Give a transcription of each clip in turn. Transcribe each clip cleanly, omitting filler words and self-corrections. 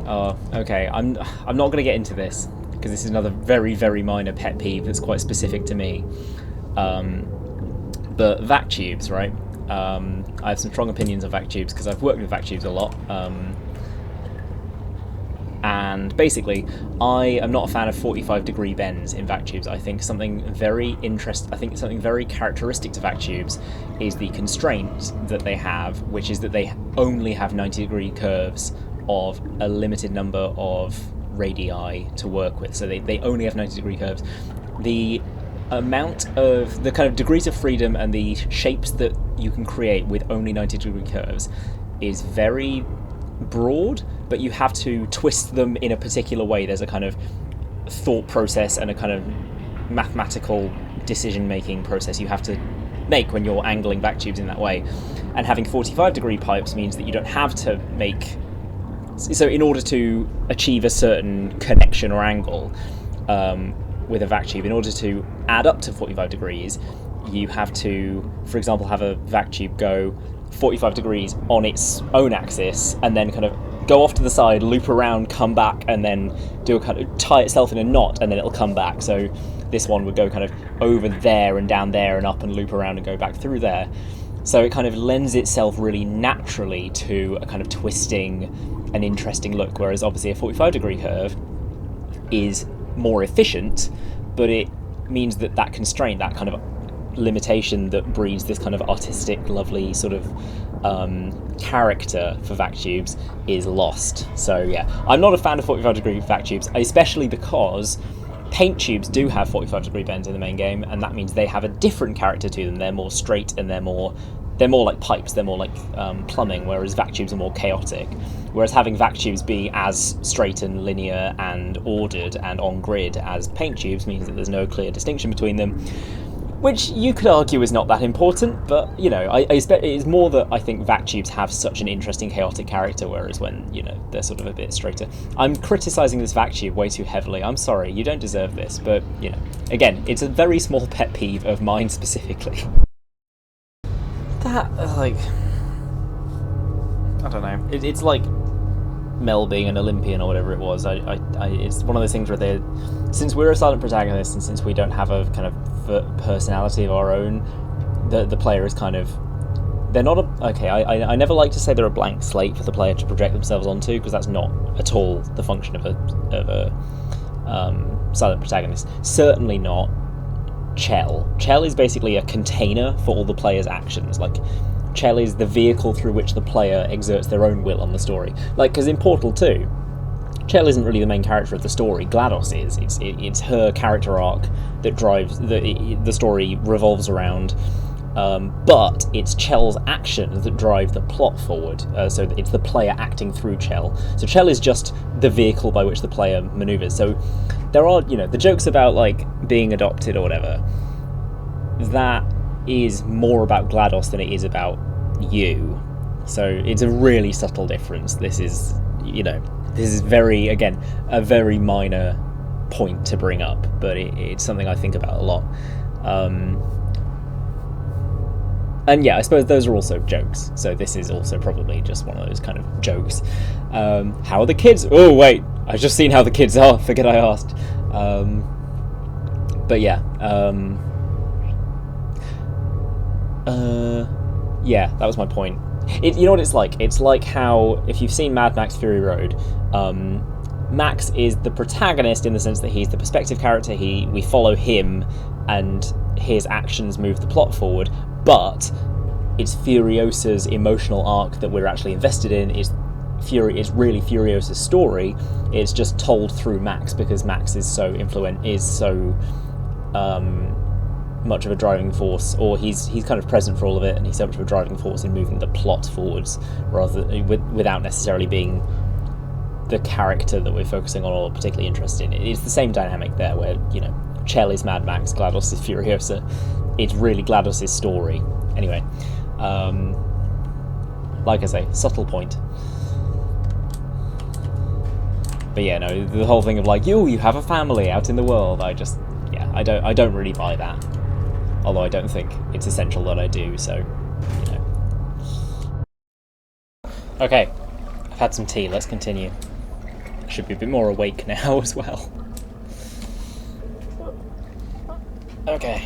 Okay. I'm not going to get into this because this is another very, very minor pet peeve that's quite specific to me. But vactubes, right? I have some strong opinions on vactubes because I've worked with vactubes a lot. And basically, I am not a fan of 45-degree bends in vactubes. I think something very characteristic to vactubes is the constraint that they have, which is that they only have 90-degree curves of a limited number of radii to work with. So they only have 90-degree curves. The amount of the kind of degrees of freedom and the shapes that you can create with only 90-degree curves is very broad, but you have to twist them in a particular way. There's a kind of thought process and a kind of mathematical decision-making process you have to make when you're angling vactubes in that way. And having 45-degree pipes means that you don't have to make... So in order to achieve a certain connection or angle with a vactube, in order to add up to 45 degrees, you have to, for example, have a vactube go 45 degrees on its own axis and then kind of go off to the side, loop around, come back, and then do a kind of tie itself in a knot, and then it'll come back. So this one would go kind of over there and down there and up and loop around and go back through there. So it kind of lends itself really naturally to a kind of twisting and interesting look, whereas obviously a 45-degree curve is more efficient, but it means that that constraint, that kind of limitation that breeds this kind of artistic, lovely sort of character for vactubes is lost. So yeah, I'm not a fan of 45-degree vactubes, especially because paint tubes do have 45-degree bends in the main game, and that means they have a different character to them. They're more straight and they're more like pipes, they're more like plumbing, whereas vactubes are more chaotic. Whereas having vactubes be as straight and linear and ordered and on grid as paint tubes means that there's no clear distinction between them, which you could argue is not that important, but, you know, I expect it's more that I think vactubes have such an interesting chaotic character, whereas when, you know, they're sort of a bit straighter. I'm criticising this vactube way too heavily. I'm sorry, you don't deserve this, but, you know, again, it's a very small pet peeve of mine specifically. That, like, I don't know. It's like Mel being an Olympian or whatever it was. It's one of those things where since we're a silent protagonist and since we don't have a kind of personality of our own, the player is kind of... They're not a... Okay, I never like to say they're a blank slate for the player to project themselves onto, because that's not at all the function of a silent protagonist. Certainly not Chell. Chell is basically a container for all the player's actions. Like, Chell is the vehicle through which the player exerts their own will on the story. Like, because in Portal 2, Chell isn't really the main character of the story. GLaDOS is. It's her character arc that drives... The story revolves around. But it's Chell's actions that drive the plot forward. So it's the player acting through Chell. So Chell is just the vehicle by which the player maneuvers. So there are, you know, the jokes about, like, being adopted or whatever. That is more about GLaDOS than it is about you. So it's a really subtle difference. This is, you know, this is very, again, a very minor point to bring up, but it's something I think about a lot. And yeah, I suppose those are also jokes, so this is also probably just one of those kind of jokes. How are the kids? Oh wait, I've just seen how the kids are, forget I asked. But yeah, yeah, that was my point. You know what it's like? It's like how, if you've seen Mad Max Fury Road, Max is the protagonist in the sense that he's the perspective character. We follow him, and his actions move the plot forward. But it's Furiosa's emotional arc that we're actually invested in. It's really Furiosa's story. It's just told through Max because Max is so much of a driving force, or he's kind of present for all of it, and he's so much of a driving force in moving the plot forwards, rather without necessarily being the character that we're focusing on or particularly interested in. It's the same dynamic there, where, you know, Chell is Mad Max, GLaDOS is Furiosa. It's really GLaDOS' story. Anyway, like I say, subtle point. But yeah, no, the whole thing of like, you have a family out in the world. I don't really buy that. Although I don't think it's essential that I do. So, you know. Okay, I've had some tea. Let's continue. Should be a bit more awake now as well. Okay.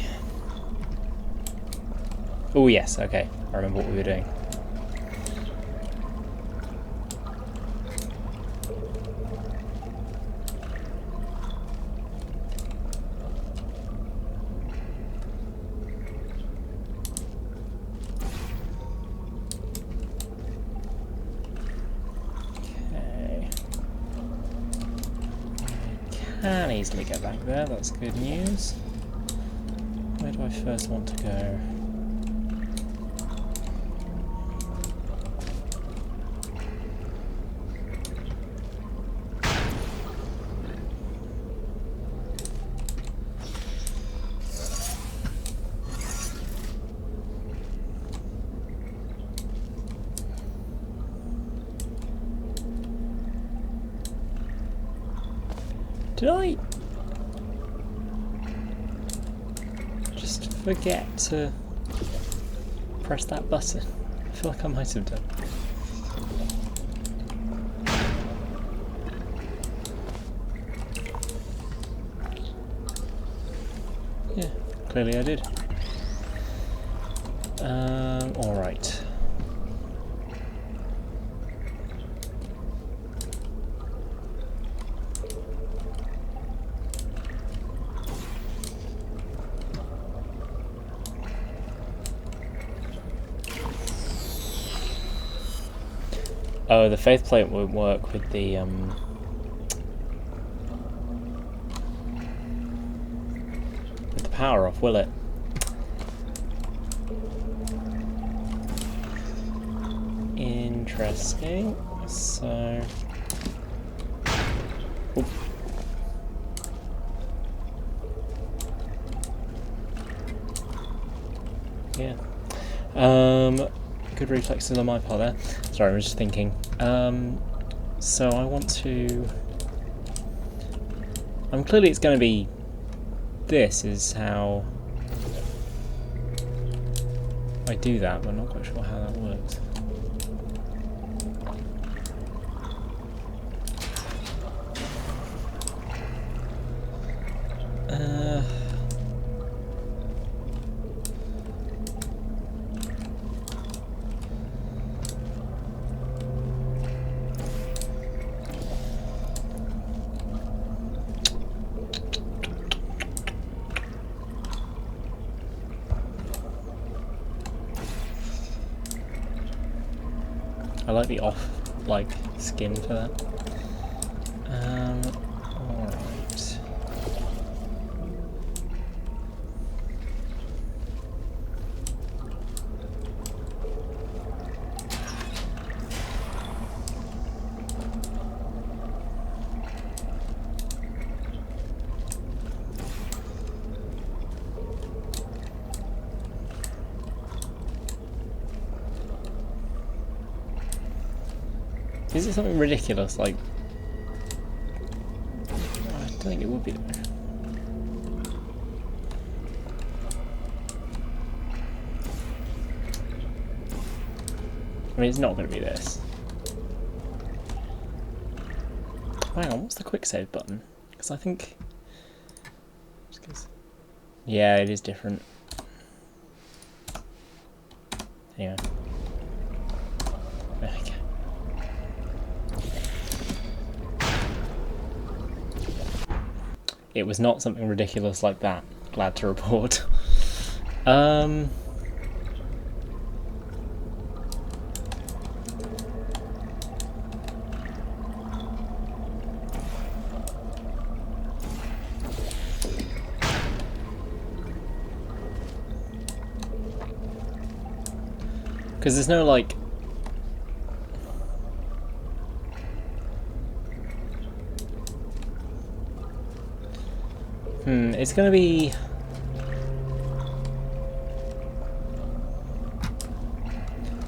Oh yes, okay. I remember what we were doing. Can easily get back there, that's good news. Where do I first want to go? Did I just forget to press that button? I feel like I might have done. Yeah, clearly I did. Alright. Oh, the faith plate won't work with the power off, will it? Interesting. So, oop. Yeah. Good reflexes on my part there. Sorry, I was just thinking. So I want to. Clearly it's going to be. This is how I do that, but I'm not quite sure how that works. I like the off, skin for that. Alright. Is it something ridiculous, like... I don't think it would be there. I mean, it's not going to be this. Hang on, what's the quick save button? Because I think... Yeah, it is different. Anyway. There we go. It was not something ridiculous like that. Glad to report. Because there's no, like... it's gonna be...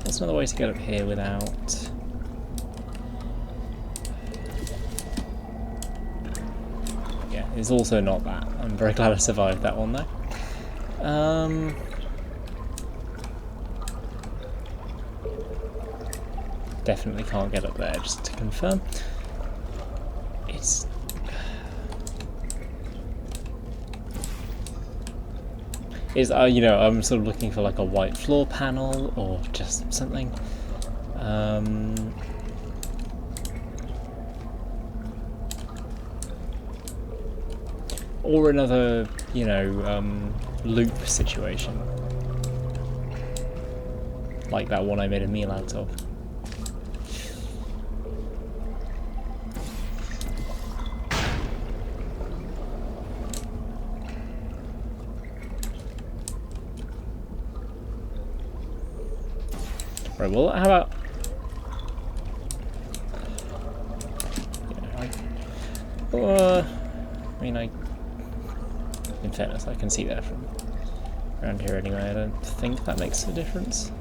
What's another way to get up here without... Yeah, it's also not that. I'm very glad I survived that one though. Definitely can't get up there, just to confirm. it's you know, I'm sort of looking for like a white floor panel or just something. Or another, you know, loop situation. Like that one I made a meal out of. Right, well, how about... Yeah, I mean, in fairness, I can see that from around here anyway. I don't think that makes a difference.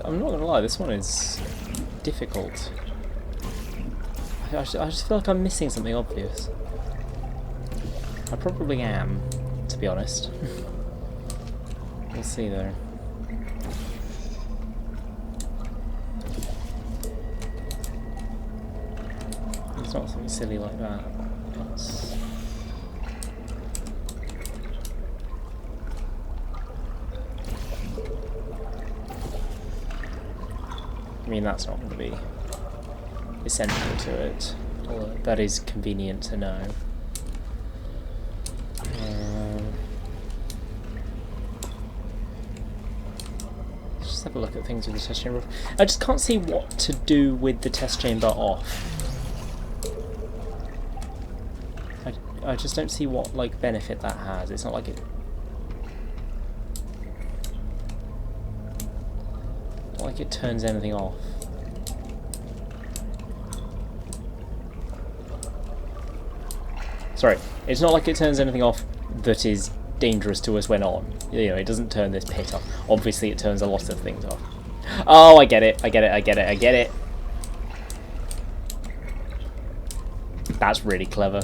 I'm not gonna lie, this one is difficult. I just feel like I'm missing something obvious. I probably am, to be honest. We'll see though. It's not something silly like that. It's... I mean, that's not going to be essential to it, although that is convenient to know. Let's just have a look at things with the test chamber off. I just can't see what to do with the test chamber off. I just don't see what, like, benefit that has. It's not like it... like it turns anything off. Sorry, it's not like it turns anything off that is dangerous to us when on. You know, it doesn't turn this pit off. Obviously it turns a lot of things off. Oh, I get it, I get it, I get it, I get it. That's really clever.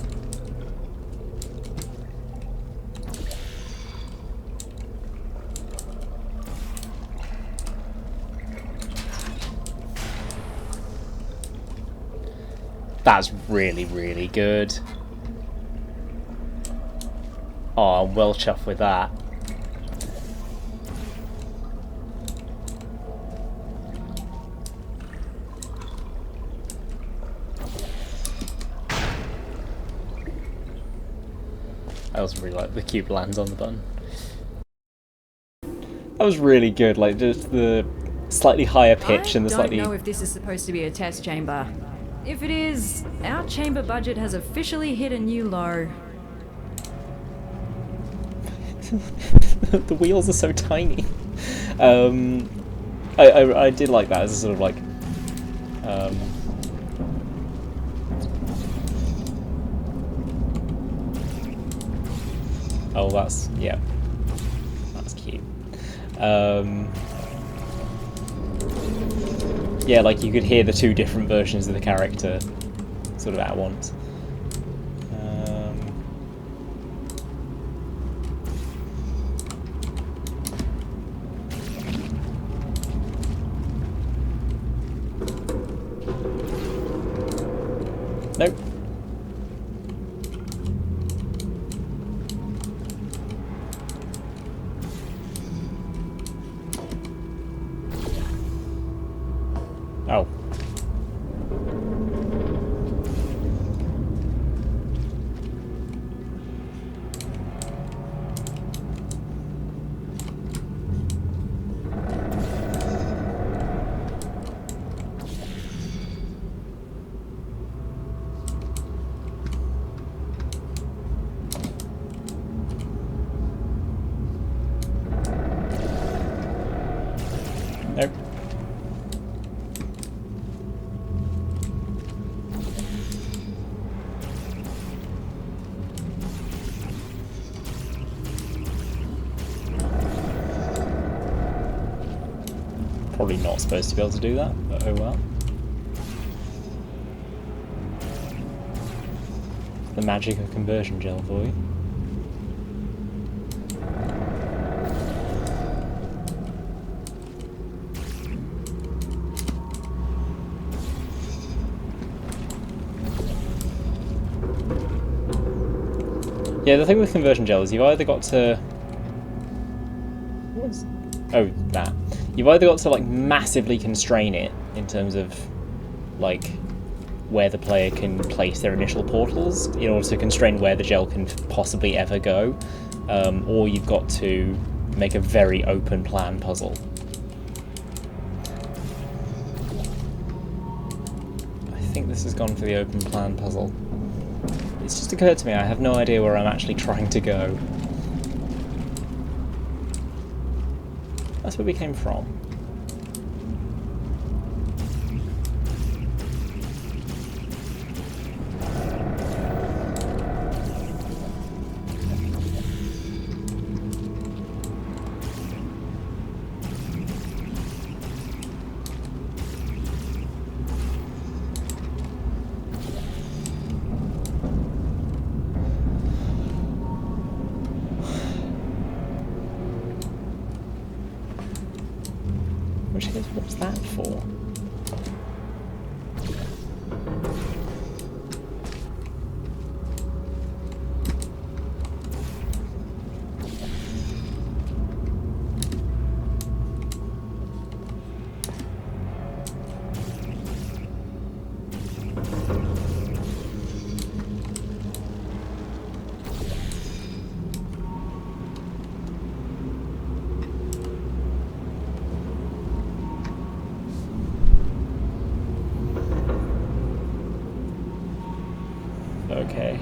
That's really, really good. Oh, I'm well chuffed with that. I also really like the cube lands on the button. That was really good, like just the slightly higher pitch and the slightly... I don't know if this is supposed to be a test chamber. If it is, our chamber budget has officially hit a new low. The wheels are so tiny. I did like that as a sort of like... oh, that's... yeah. That's cute. Yeah, like you could hear the two different versions of the character sort of at once. Nope. Oh. Nope. Probably not supposed to be able to do that, but oh well. The magic of conversion gel for you. Yeah, the thing with conversion gel is you've either got to... Oh, that. You've either got to, like, massively constrain it in terms of, like, where the player can place their initial portals in order to constrain where the gel can possibly ever go, or you've got to make a very open plan puzzle. I think this has gone for the open plan puzzle. It's just occurred to me I have no idea where I'm actually trying to go. That's where we came from. What's that for? Okay.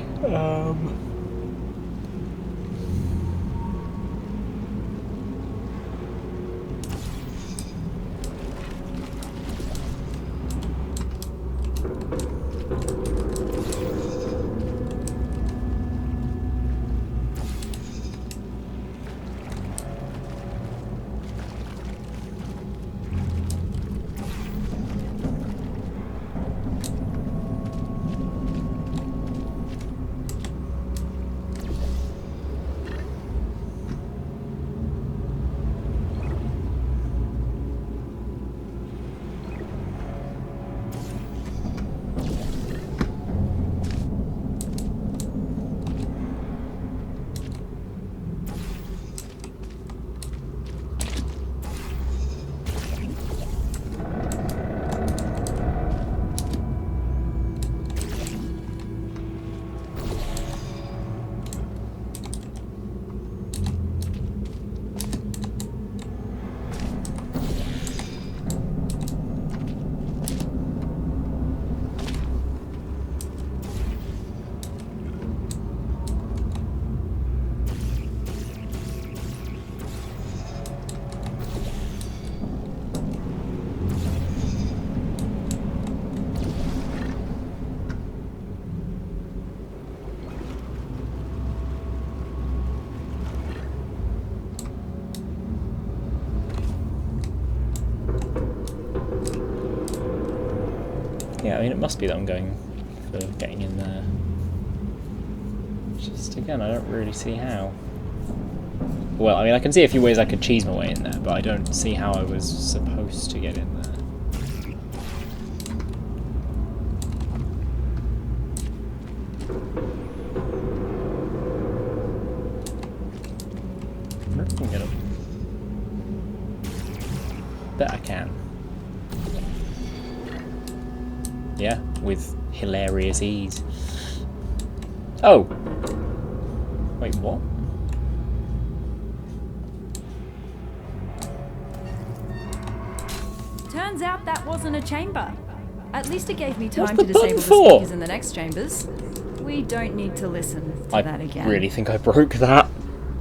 Yeah, I mean, it must be that I'm going for getting in there. Just, again, I don't really see how. Well, I mean, I can see a few ways I could cheese my way in there, but I don't see how I was supposed to get in there. I can get up. Bet I can. Yeah, with hilarious ease. Oh! Wait, what? Turns out that wasn't a chamber. At least it gave me time What's to the disable the button for? speakers in the next chambers. We don't need to listen to that again. I really think I broke that.